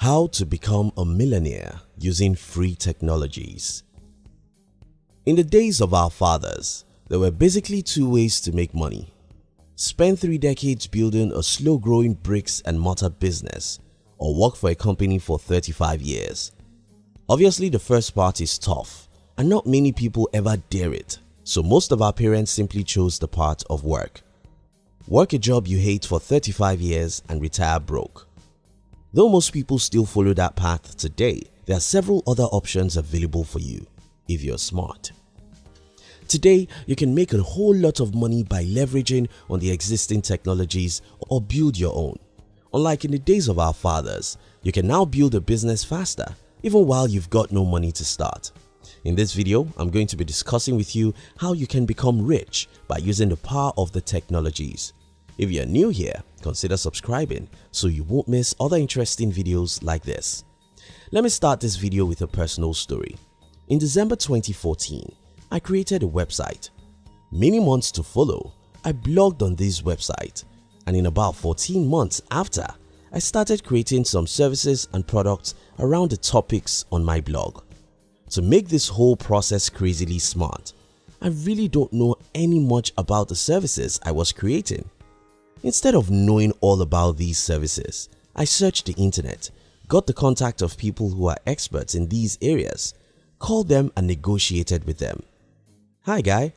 How to become a millionaire using free technologies. In the days of our fathers, there were basically two ways to make money. Spend 3 decades building a slow-growing bricks and mortar business, or work for a company for 35 years. Obviously, the first part is tough, and not many people ever dare it, so most of our parents simply chose the part of work. Work a job you hate for 35 years and retire broke. Though most people still follow that path today, there are several other options available for you if you're smart. Today, you can make a whole lot of money by leveraging on the existing technologies or build your own. Unlike in the days of our fathers, you can now build a business faster even while you've got no money to start. In this video, I'm going to be discussing with you how you can become rich by using the power of the technologies. If you're new here, consider subscribing so you won't miss other interesting videos like this. Let me start this video with a personal story. In December 2014, I created a website. Many months to follow, I blogged on this website, and in about 14 months after, I started creating some services and products around the topics on my blog. To make this whole process crazily smart, I really don't know any much about the services I was creating. Instead of knowing all about these services, I searched the internet, got the contact of people who are experts in these areas, called them and negotiated with them. Hi guy,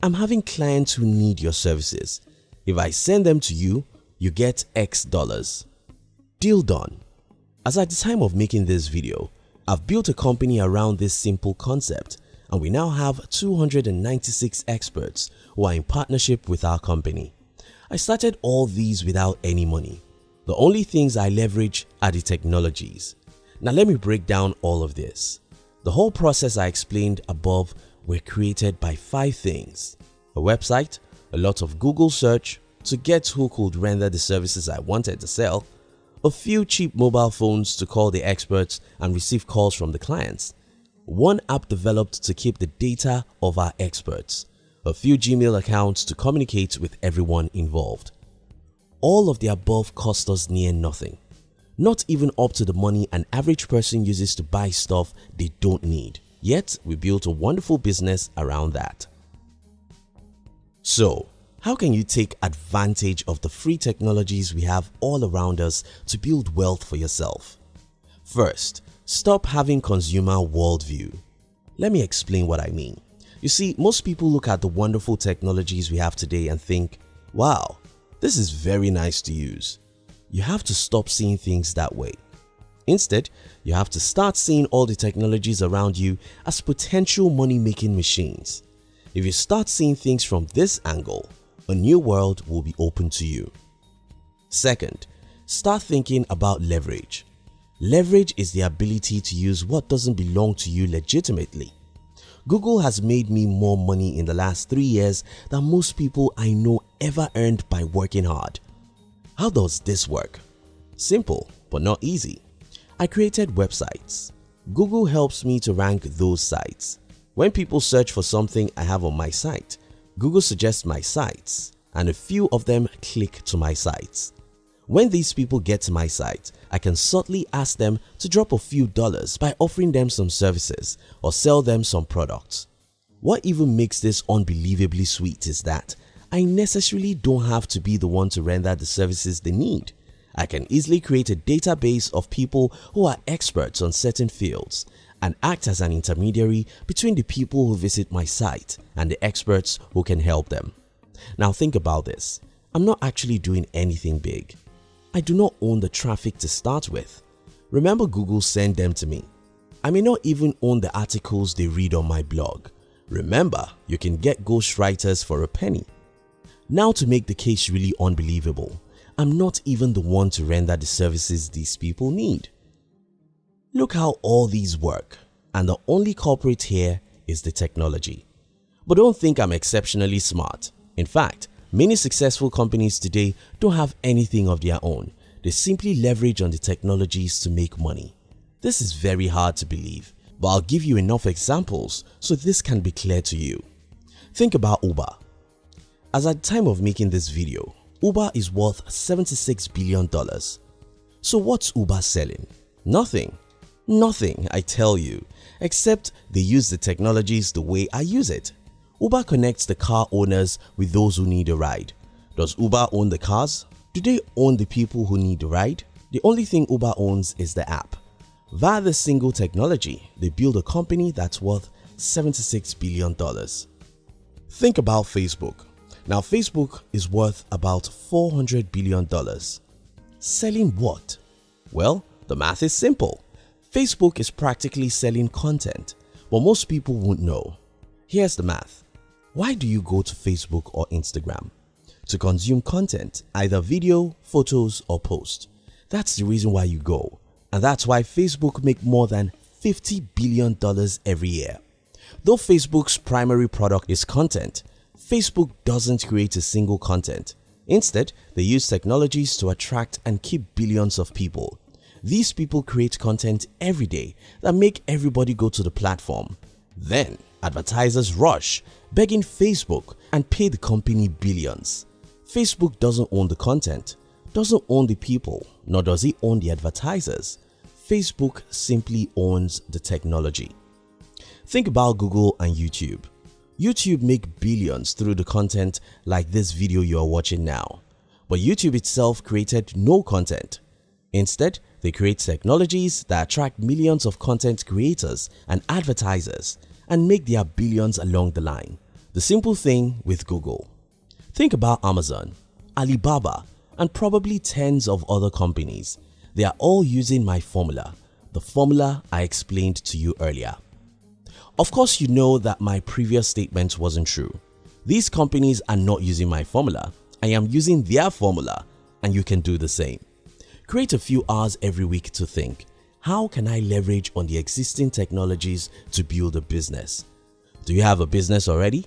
I'm having clients who need your services. If I send them to you, you get X dollars. Deal done. As at the time of making this video, I've built a company around this simple concept, and we now have 296 experts who are in partnership with our company. I started all these without any money. The only things I leverage are the technologies. Now let me break down all of this. The whole process I explained above were created by 5 things: a website, a lot of Google search to get who could render the services I wanted to sell, a few cheap mobile phones to call the experts and receive calls from the clients, one app developed to keep the data of our experts, a few Gmail accounts to communicate with everyone involved. All of the above cost us near nothing, not even up to the money an average person uses to buy stuff they don't need. Yet we built a wonderful business around that. So, how can you take advantage of the free technologies we have all around us to build wealth for yourself? First, stop having consumer worldview. Let me explain what I mean. You see, most people look at the wonderful technologies we have today and think, wow, this is very nice to use. You have to stop seeing things that way. Instead, you have to start seeing all the technologies around you as potential money-making machines. If you start seeing things from this angle, a new world will be open to you. Second, start thinking about leverage. Leverage is the ability to use what doesn't belong to you legitimately. Google has made me more money in the last 3 years than most people I know ever earned by working hard. How does this work? Simple, but not easy. I created websites. Google helps me to rank those sites. When people search for something I have on my site, Google suggests my sites, and a few of them click to my sites. When these people get to my site, I can subtly ask them to drop a few dollars by offering them some services or sell them some products. What even makes this unbelievably sweet is that I necessarily don't have to be the one to render the services they need. I can easily create a database of people who are experts on certain fields and act as an intermediary between the people who visit my site and the experts who can help them. Now think about this. I'm not actually doing anything big. I do not own the traffic to start with. Remember, Google sent them to me. I may not even own the articles they read on my blog. Remember, you can get ghostwriters for a penny. Now to make the case really unbelievable, I'm not even the one to render the services these people need. Look how all these work, and the only culprit here is the technology. But don't think I'm exceptionally smart. In fact, many successful companies today don't have anything of their own. They simply leverage on the technologies to make money. This is very hard to believe, but I'll give you enough examples so this can be clear to you. Think about Uber. As at the time of making this video, Uber is worth $76 billion. So what's Uber selling? Nothing. Nothing, I tell you, except they use the technologies the way I use it. Uber connects the car owners with those who need a ride. Does Uber own the cars? Do they own the people who need a ride? The only thing Uber owns is the app. Via this single technology, they build a company that's worth $76 billion. Think about Facebook. Now Facebook is worth about $400 billion. Selling what? Well, the math is simple. Facebook is practically selling content, but most people won't know. Here's the math. Why do you go to Facebook or Instagram? To consume content, either video, photos or post. That's the reason why you go. And that's why Facebook make more than $50 billion every year. Though Facebook's primary product is content, Facebook doesn't create a single content. Instead, they use technologies to attract and keep billions of people. These people create content every day that make everybody go to the platform. Then, advertisers rush, begging Facebook and pay the company billions. Facebook doesn't own the content, doesn't own the people, nor does it own the advertisers. Facebook simply owns the technology. Think about Google and YouTube. YouTube make billions through the content like this video you are watching now. But YouTube itself created no content. Instead, they create technologies that attract millions of content creators and advertisers and make their billions along the line. The simple thing with Google. Think about Amazon, Alibaba, and probably tens of other companies. They are all using my formula, the formula I explained to you earlier. Of course, you know that my previous statement wasn't true. These companies are not using my formula. I am using their formula, and you can do the same. Create a few hours every week to think, how can I leverage on the existing technologies to build a business? Do you have a business already?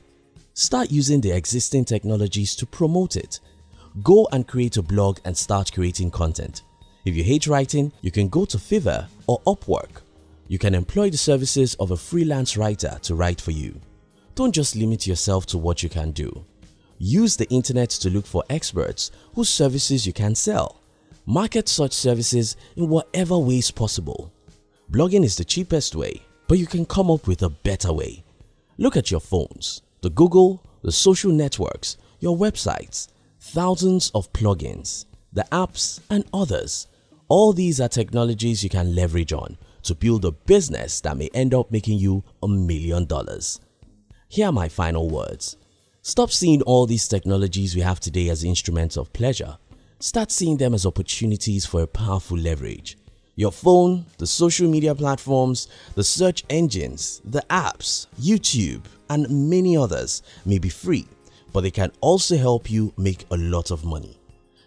Start using the existing technologies to promote it. Go and create a blog and start creating content. If you hate writing, you can go to Fiverr or Upwork. You can employ the services of a freelance writer to write for you. Don't just limit yourself to what you can do. Use the internet to look for experts whose services you can sell. Market such services in whatever ways possible. Blogging is the cheapest way, but you can come up with a better way. Look at your phones, the Google, the social networks, your websites, thousands of plugins, the apps and others. All these are technologies you can leverage on to build a business that may end up making you $1 million. Here are my final words. Stop seeing all these technologies we have today as instruments of pleasure. Start seeing them as opportunities for a powerful leverage. Your phone, the social media platforms, the search engines, the apps, YouTube, and many others may be free, but they can also help you make a lot of money.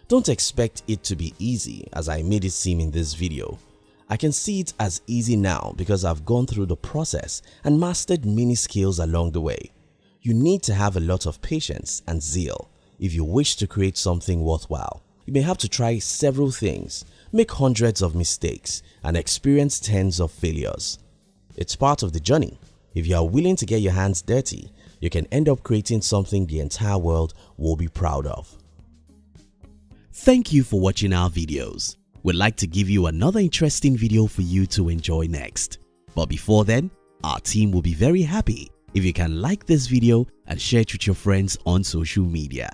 Don't expect it to be easy as I made it seem in this video. I can see it as easy now because I've gone through the process and mastered many skills along the way. You need to have a lot of patience and zeal if you wish to create something worthwhile. You may have to try several things, make hundreds of mistakes, and experience tens of failures. It's part of the journey. If you are willing to get your hands dirty, you can end up creating something the entire world will be proud of. Thank you for watching our videos. We'd like to give you another interesting video for you to enjoy next. But before then, our team will be very happy if you can like this video and share it with your friends on social media.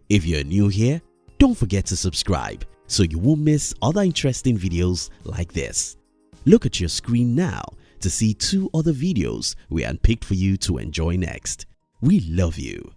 If you're new here, don't forget to subscribe so you won't miss other interesting videos like this. Look at your screen now to see 2 other videos we handpicked for you to enjoy next. We love you.